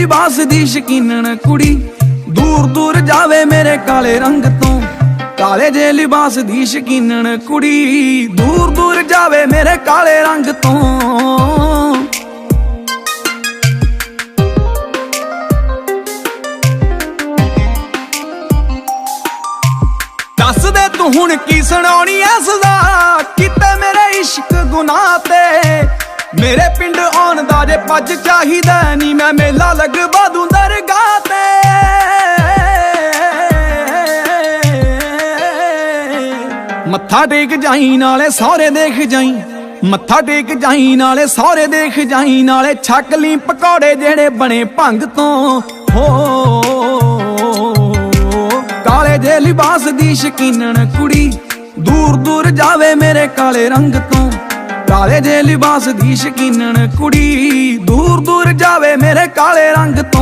लिबास दी शकीनन कुड़ी, दूर दूर जावे मेरे काले रंग तो। काले जे लिबास दी शकीनन कुड़ी, दूर दूर जावे मेरे काले रंग तो। दस दे तू हुण की सुनाउणी ऐ सज़ा, किते मेरे इश्क गुनाह ते। मेरे पिंड आउण दा जे पज चाहिदा नी, मैं मेला लगवा दूं दरगाह ते। मत्था टेक जाई नाले सौरे देख जाई, मत्था टेक जाई नाले सौरे देख जाई, नाले छक ली पकौड़े जेड़े बने भंग तो। हो काले जे लिबास दी शकीनन कुड़ी, दूर दूर जावे मेरे काले रंग तो। काले जे लिबास दी शकीनन कुड़ी, दूर दूर जावे मेरे काले रंग तो।